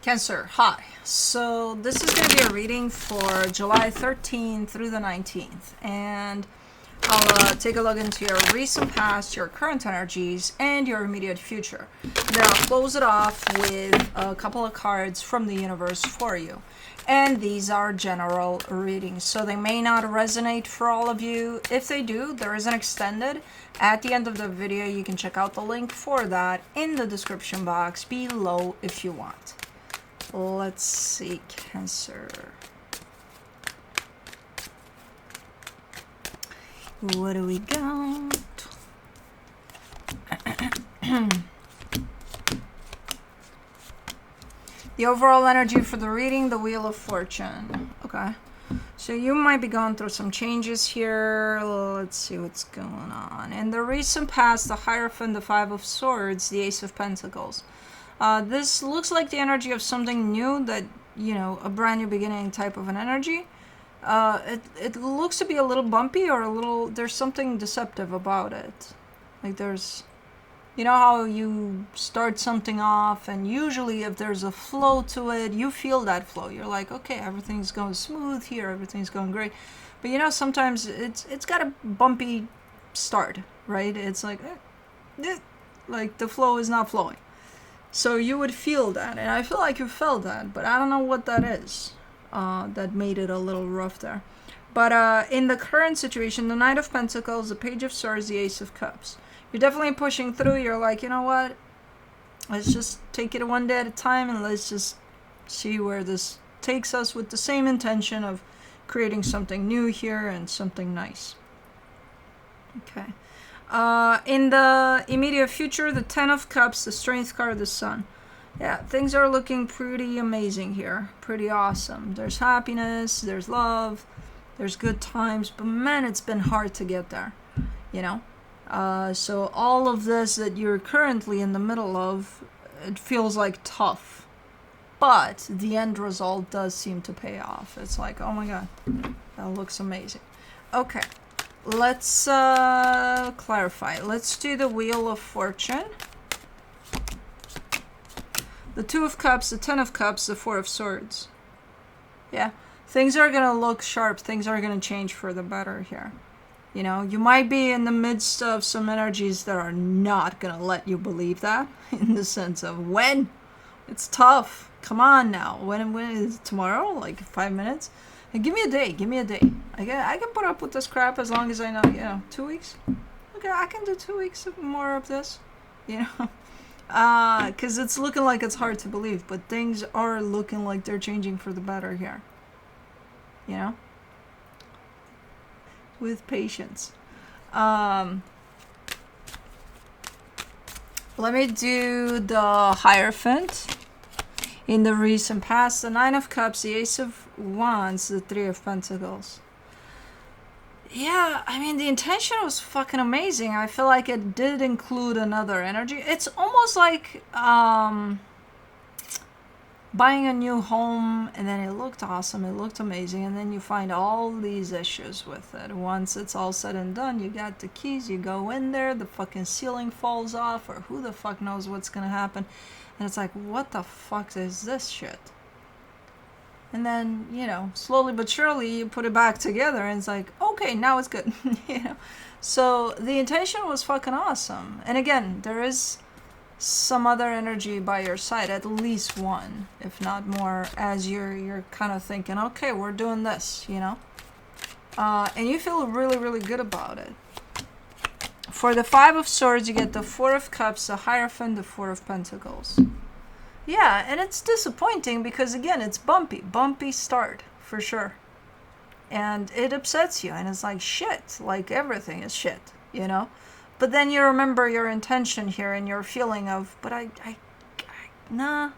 Cancer, hi. So this is going to be a reading for July 13th through the 19th. And I'll take a look into your recent past, your current energies, and your immediate future. Then I'll close it off with a couple of cards from the universe for you. And these are general readings, so they may not resonate for all of you. If they do, there is an extended. At the end of the video, you can check out the link for that in the description box below if you want. Let's see, Cancer. What do we got? The overall energy for the reading, the Wheel of Fortune. Okay. So you might be going through some changes here. Let's see what's going on. In the recent past, the Hierophant, the Five of Swords, the Ace of Pentacles. This looks like the energy of something new that, a brand new beginning type of an energy. It looks to be a little bumpy or there's something deceptive about it. Like how you start something off and usually if there's a flow to it, you feel that flow. You're like, okay, everything's going smooth here, everything's going great. But sometimes it's got a bumpy start, right? It's like, like the flow is not flowing. So you would feel that, and I feel like you felt that, but I don't know what that is that made it a little rough there. But in the current situation, the Knight of Pentacles, the Page of Swords, the Ace of Cups. You're definitely pushing through. You're like, you know what? Let's just take it one day at a time, and let's just see where this takes us with the same intention of creating something new here and something nice. Okay. In the immediate future, the Ten of Cups, the Strength card, the Sun. Yeah, things are looking pretty amazing here. Pretty awesome. There's happiness, there's love, there's good times, but man, it's been hard to get there, So all of this that you're currently in the middle of, it feels like tough. But the end result does seem to pay off. It's like, oh my God, that looks amazing. Okay. Let's clarify. Let's do the Wheel of Fortune. The Two of Cups, the Ten of Cups, the Four of Swords. Yeah, things are going to look sharp. Things are going to change for the better here. You might be in the midst of some energies that are not going to let you believe that. In the sense of when? It's tough. Come on now. When is it tomorrow? Like 5 minutes? And give me a day. Give me a day. I can put up with this crap as long as I know, 2 weeks. Okay, I can do 2 weeks more of this, because it's looking like it's hard to believe, but things are looking like they're changing for the better here, with patience. Let me do the Hierophant. In the recent past, the Nine of Cups, the Ace of Wands, the Three of Pentacles. Yeah, I mean, the intention was fucking amazing. I feel like it did include another energy. It's almost like buying a new home, and then it looked awesome, it looked amazing, and then you find all these issues with it. Once it's all said and done, you got the keys, you go in there, the fucking ceiling falls off, or who the fuck knows what's gonna happen. And it's like, what the fuck is this shit? And then, slowly but surely you put it back together and it's like, okay, now it's good. So the intention was fucking awesome. And again, there is some other energy by your side, at least one, if not more, as you're kind of thinking, okay, we're doing this, and you feel really, really good about it. For the Five of Swords, you get the Four of Cups, the Hierophant, the Four of Pentacles. Yeah, and it's disappointing because, again, it's bumpy start, for sure. And it upsets you, and it's like shit, like everything is shit, But then you remember your intention here and your feeling of, but nah,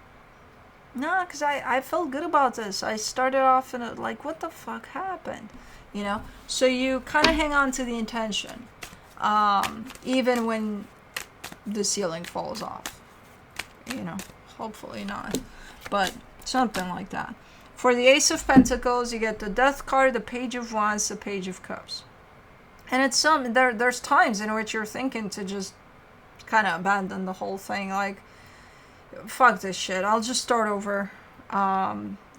because I felt good about this. I started off in like, what the fuck happened, So you kind of hang on to the intention. Even when the ceiling falls off, hopefully not, but something like that. For the Ace of Pentacles, you get the Death card, the Page of Wands, the Page of Cups. And it's there's times in which you're thinking to just kind of abandon the whole thing. Like, fuck this shit. I'll just start over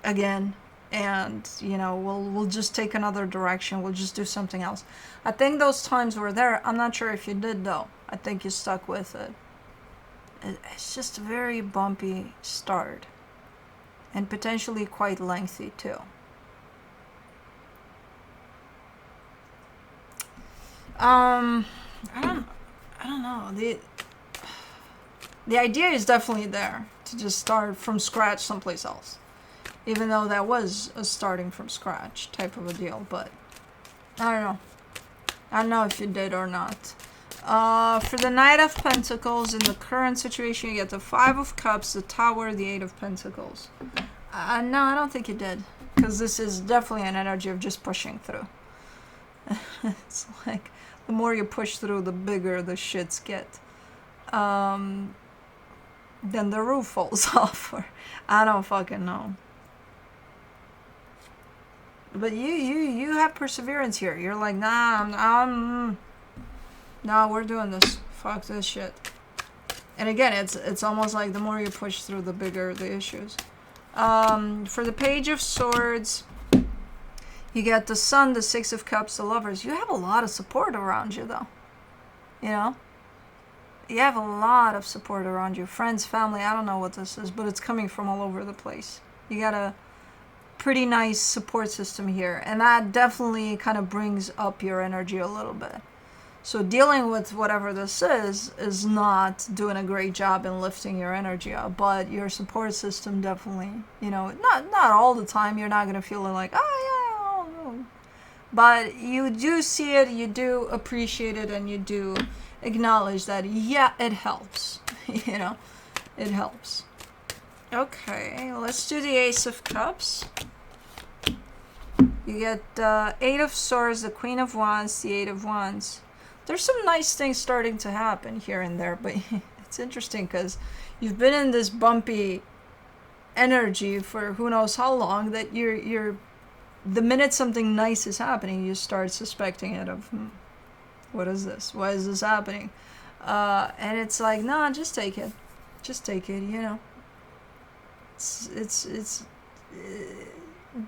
again, and we'll just take another direction. We'll just do something else. I think those times were there. I'm not sure if you did though. I think you stuck with it. It's just a very bumpy start, and potentially quite lengthy too. I don't know. The idea is definitely there to just start from scratch someplace else, even though that was a starting from scratch type of a deal. But I don't know. I don't know if you did or not. For the Knight of Pentacles, in the current situation, you get the Five of Cups, the Tower, the Eight of Pentacles. No, I don't think you did, because this is definitely an energy of just pushing through. It's like the more you push through, the bigger the shits get. Then the roof falls off, or I don't fucking know. But you have perseverance here. You're like, nah, no, we're doing this. Fuck this shit. And again, it's almost like the more you push through, the bigger the issues. For the Page of Swords, you get the Sun, the Six of Cups, the Lovers. You have a lot of support around you, though. You know? You have a lot of support around you. Friends, family, I don't know what this is, but it's coming from all over the place. You got a pretty nice support system here. And that definitely kind of brings up your energy a little bit. So dealing with whatever this is not doing a great job in lifting your energy up, but your support system definitely, not all the time. You're not going to feel like, oh yeah, oh, no. But you do see it, you do appreciate it, and you do acknowledge that, yeah, it helps. It helps. Okay, let's do the Ace of Cups. You get the Eight of Swords, the Queen of Wands, the Eight of Wands. There's some nice things starting to happen here and there, but it's interesting because you've been in this bumpy energy for who knows how long that you're the minute something nice is happening, you start suspecting it of, what is this? Why is this happening? And it's like, nah, just take it. Just take it, It's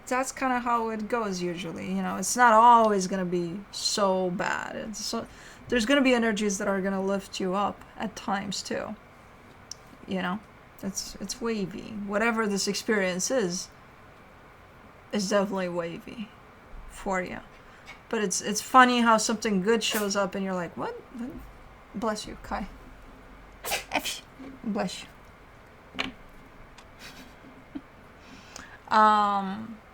that's kind of how it goes usually, It's not always going to be so bad. There's going to be energies that are going to lift you up at times too. It's wavy. Whatever this experience is definitely wavy for you. But it's funny how something good shows up and you're like, what? Bless you, Kai. Bless you.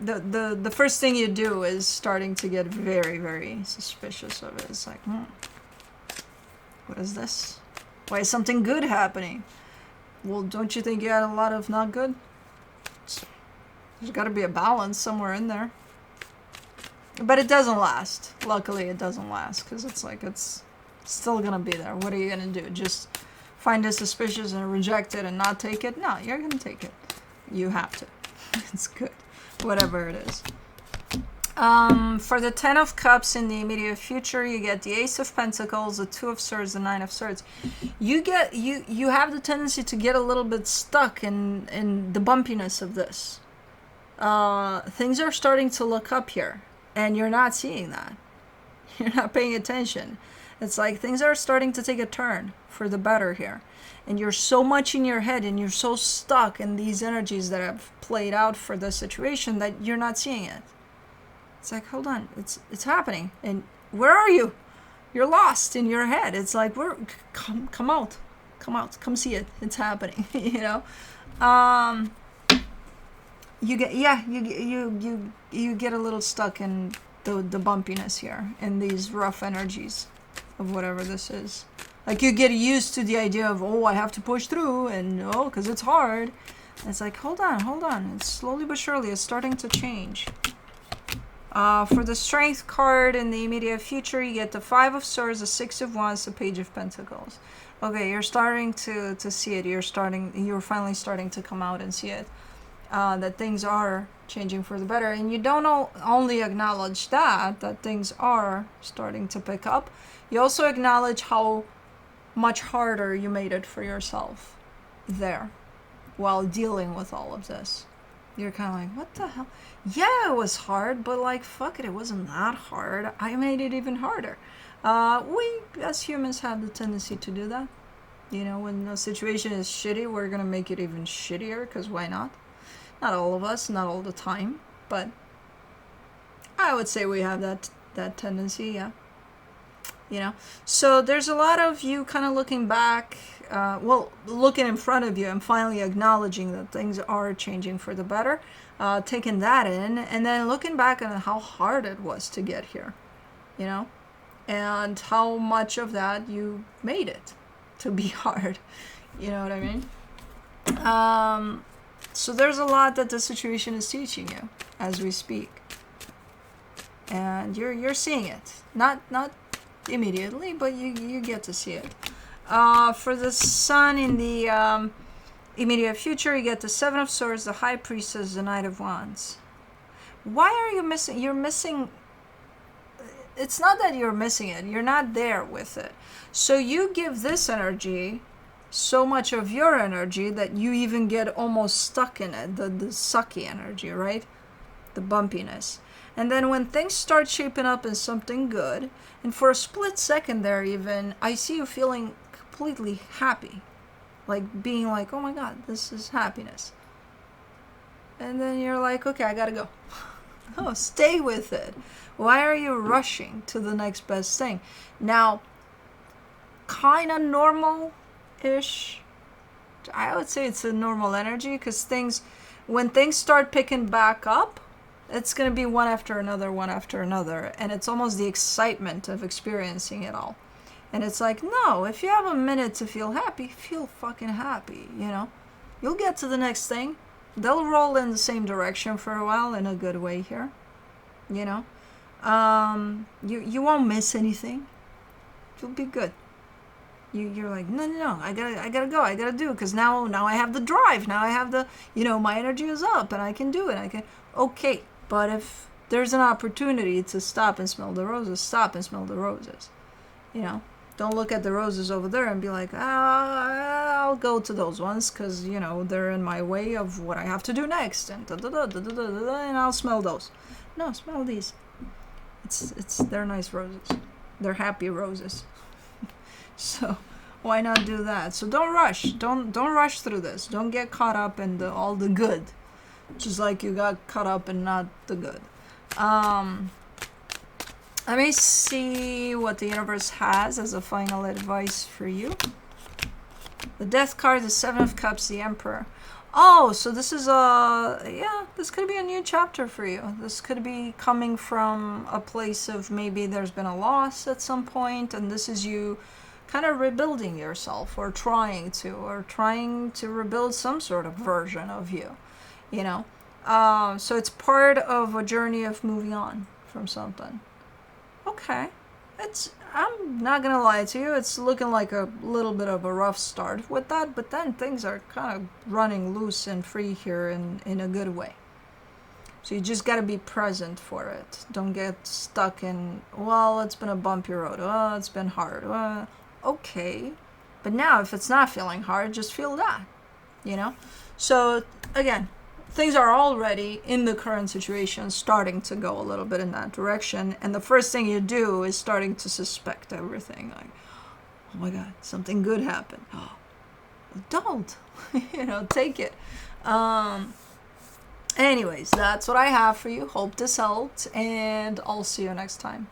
The first thing you do is starting to get very, very suspicious of it. It's like, what is this? Why is something good happening? Well, don't you think you had a lot of not good? There's got to be a balance somewhere in there. But it doesn't last. Luckily, it doesn't last, because it's like, it's still gonna be there. What are you gonna do? Just find it suspicious and reject it and not take it? No, you're gonna take it. You have to. It's good. Whatever it is. For the Ten of Cups in the immediate future, you get the Ace of Pentacles, the Two of Swords, the Nine of Swords. You have the tendency to get a little bit stuck in the bumpiness of this. Things are starting to look up here, and you're not seeing that. You're not paying attention. It's like things are starting to take a turn for the better here. And you're so much in your head and you're so stuck in these energies that have played out for the situation that you're not seeing it. It's like, hold on, it's happening. And where are you? You're lost in your head. It's like, come out, come see it. It's happening, You get, you get a little stuck in the bumpiness here, in these rough energies of whatever this is. Like, you get used to the idea of, I have to push through, and because it's hard. And it's like, hold on. It's slowly but surely, it's starting to change. For the Strength card in the immediate future, you get the Five of Swords, the Six of Wands, the Page of Pentacles. Okay, you're starting to see it. You're finally starting to come out and see it. That things are changing for the better. And you don't only acknowledge that things are starting to pick up. You also acknowledge how much harder you made it for yourself there. while dealing with all of this. You're kind of like, what the hell? Yeah, it was hard, but like, fuck it wasn't that hard. I made it even harder. We, as humans, have the tendency to do that. You know, when a situation is shitty, we're gonna make it even shittier, because why not? Not all of us, not all the time, but I would say we have that tendency, yeah. You know, so there's a lot of you kind of looking back, looking in front of you and finally acknowledging that things are changing for the better, taking that in, and then looking back on how hard it was to get here, you know, and how much of that you made it to be hard. You know what I mean? So there's a lot that the situation is teaching you as we speak, and you're seeing it, not immediately, but you get to see it. For the sun in the immediate future, you get the Seven of Swords, the High Priestess, the Knight of Wands. Why are you missing? You're missing. It's not that you're missing it. You're not there with it. So you give this energy so much of your energy that you even get almost stuck in it. The sucky energy, right? The bumpiness. And then when things start shaping up in something good, and for a split second there even, I see you feeling completely happy. Like being like, oh my God, this is happiness. And then you're like, okay, I gotta go. Oh, stay with it. Why are you rushing to the next best thing? Now, kind of normal-ish. I would say it's a normal energy, because when things start picking back up, it's going to be one after another, and it's almost the excitement of experiencing it all. And it's like, no, if you have a minute to feel happy, feel fucking happy, you know? You'll get to the next thing. They'll roll in the same direction for a while, in a good way here, you know? You won't miss anything. You'll be good. You're like, no, I gotta go, I gotta do, because now I have the drive, now I have the, my energy is up, and I can do it, okay. But if there's an opportunity to stop and smell the roses, stop and smell the roses. You know, don't look at the roses over there and be like, I'll go to those ones because, they're in my way of what I have to do next, and and I'll smell those. No, smell these. They're nice roses. They're happy roses. So why not do that? So don't rush. Don't rush through this. Don't get caught up in all the good. Just like you got caught up in not the good. Let me see what the universe has as a final advice for you. The Death card, the Seven of Cups, the Emperor. Oh, so this is this could be a new chapter for you. This could be coming from a place of maybe there's been a loss at some point, and this is you kind of rebuilding yourself, or trying to rebuild some sort of version of you. So it's part of a journey of moving on from something. Okay. I'm not gonna lie to you, it's looking like a little bit of a rough start with that, but then things are kind of running loose and free here in a good way. So you just gotta be present for it. Don't get stuck in, well, it's been a bumpy road, oh, it's been hard, okay. But now if it's not feeling hard, just feel that, So again, things are already in the current situation starting to go a little bit in that direction, and the first thing you do is starting to suspect everything, like, oh my God, something good happened. Oh, don't take it. Anyways, that's what I have for you. Hope this helped, and I'll see you next time.